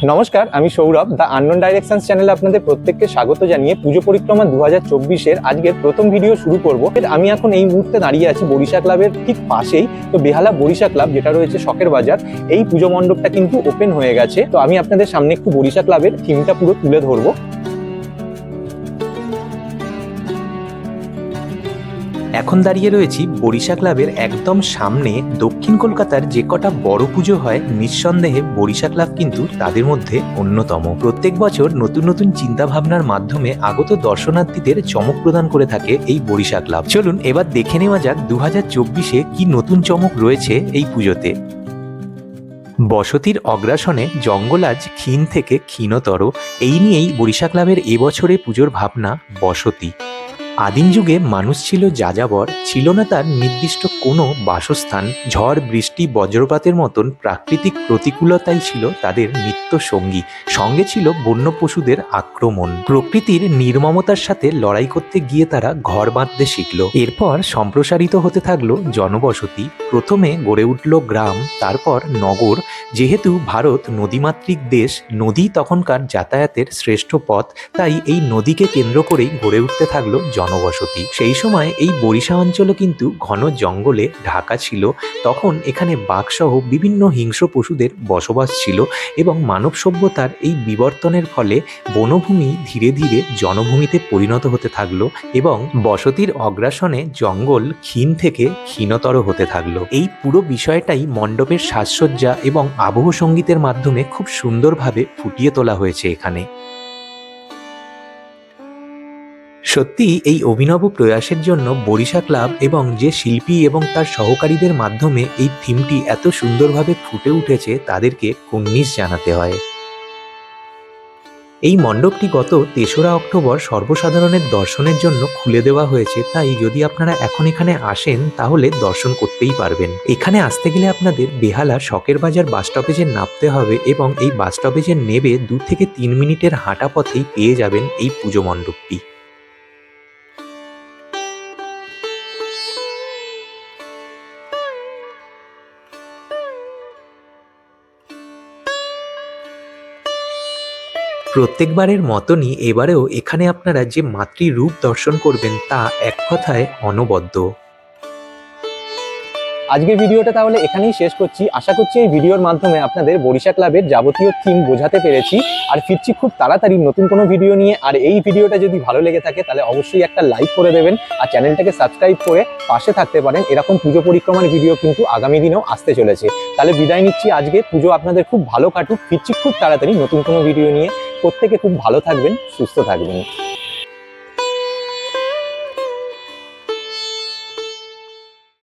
নমস্কার, আমি Sourav the unknown directions চ্যানেলে আপনাদের প্রত্যেককে স্বাগত জানিয়ে পুজো পরিক্রমা 2024-এর আজকের প্রথম ভিডিও শুরু করব। আমি এখন এই মুহূর্তে দাঁড়িয়ে আছি বরিশা ক্লাবের ঠিক পাশেই। তো বেহালা বরিশা ক্লাব যেটা রয়েছে শখের বাজার, এই পুজো মণ্ডপটা কিন্তু ওপেন হয়ে গেছে। তো আমি আপনাদের সামনে একটু বরিশা ক্লাবের থিমটা পুরো তুলে ধরবো। এখন দাঁড়িয়ে রয়েছি বরিশা ক্লাবের একদম সামনে। দক্ষিণ কলকাতার যে কটা বড় পুজো হয় নিঃসন্দেহে বরিশা ক্লাব কিন্তু তাদের মধ্যে অন্যতম। প্রত্যেক বছর নতুন নতুন চিন্তা ভাবনার মাধ্যমে আগত দর্শনার্থীদের চমক প্রদান করে থাকে এই বরিশা ক্লাব। চলুন এবার দেখে নেওয়া যাক 2024-এ কি নতুন চমক রয়েছে এই পুজোতে। বসতির অগ্রাসনে জঙ্গল আজ ক্ষীণ থেকে ক্ষীণতর, এই নিয়েই বরিশা ক্লাবের এবছরে পুজোর ভাবনা বসতি। আদিম যুগে মানুষ ছিল যাযাবর, ছিল না তার নির্দিষ্ট কোনো বাসস্থান। ঝড় বৃষ্টি বজ্রপাতের মতন প্রাকৃতিক প্রতিকূলতাই ছিল তাদের নিত্য সঙ্গী। সঙ্গে ছিল বন্য পশুদের আক্রমণ। প্রকৃতির নির্মমতার সাথে লড়াই করতে গিয়ে তারা ঘর বাঁধতে শিখল। এরপর সম্প্রসারিত হতে থাকলো জনবসতি। প্রথমে গড়ে উঠল গ্রাম, তারপর নগর। যেহেতু ভারত নদীমাতৃক দেশ, নদী তখনকার যাতায়াতের শ্রেষ্ঠ পথ, তাই এই নদীকে কেন্দ্র করেই গড়ে উঠতে থাকলো জনবসতি। সেই সময় এই বরিশা অঞ্চলও কিন্তু ঘন জঙ্গলে ঢাকা ছিল। তখন এখানে বাঘসহ বিভিন্ন হিংস্র পশুদের বসবাস ছিল এবং মানব সভ্যতার এই বিবর্তনের ফলে বনভূমি ধীরে ধীরে জনভূমিতে পরিণত হতে থাকলো এবং বসতির অগ্রাসনে জঙ্গল ক্ষীণ থেকে ক্ষীণতর হতে থাকলো। এই পুরো বিষয়টাই মণ্ডপের সাজসজ্জা এবং আবহ সঙ্গীতের মাধ্যমে খুব সুন্দরভাবে ফুটিয়ে তোলা হয়েছে এখানে। সত্যি এই অভিনব প্রয়াসের জন্য বরিশা ক্লাব এবং যে শিল্পী এবং তার সহকারীদের মাধ্যমে এই থিমটি এত সুন্দরভাবে ফুটে উঠেছে তাদেরকে কুর্নিশ জানাতে হয়। এই মণ্ডপটি গত ৩রা অক্টোবর সর্বসাধারণের দর্শনের জন্য খুলে দেওয়া হয়েছে, তাই যদি আপনারা এখন এখানে আসেন তাহলে দর্শন করতেই পারবেন। এখানে আসতে গেলে আপনাদের বেহালা শখের বাজার বাস স্টপেজে নামতে হবে এবং এই বাস স্টপেজে নেমে 2 থেকে 3 মিনিটের হাঁটা পথেই পেয়ে যাবেন এই পুজো মণ্ডপটি। প্রত্যেকবারের মতনই এবারেও এখানে আপনারা যে মাতৃরূপ দর্শন করবেন তা এক কথায় অনবদ্য। আজকের ভিডিওটা তাহলে এখানেই শেষ করছি। আশা করছি এই ভিডিওর মাধ্যমে আপনাদের বরিশা ক্লাবের যাবতীয় থিম বোঝাতে পেরেছি। আর ফিরছি খুব তাড়াতাড়ি নতুন কোনো ভিডিও নিয়ে। আর এই ভিডিওটা যদি ভালো লেগে থাকে তাহলে অবশ্যই একটা লাইক করে দেবেন আর চ্যানেলটাকে সাবস্ক্রাইব করে পাশে থাকতে পারেন। এরকম পুজো পরিক্রমার ভিডিও কিন্তু আগামী দিনেও আসতে চলেছে। তাহলে বিদায় নিচ্ছি আজকে। পুজো আপনাদের খুব ভালো কাটুক। ফিরছি খুব তাড়াতাড়ি নতুন কোনো ভিডিও নিয়ে। প্রত্যেকে খুব ভালো থাকবেন, সুস্থ থাকবেন।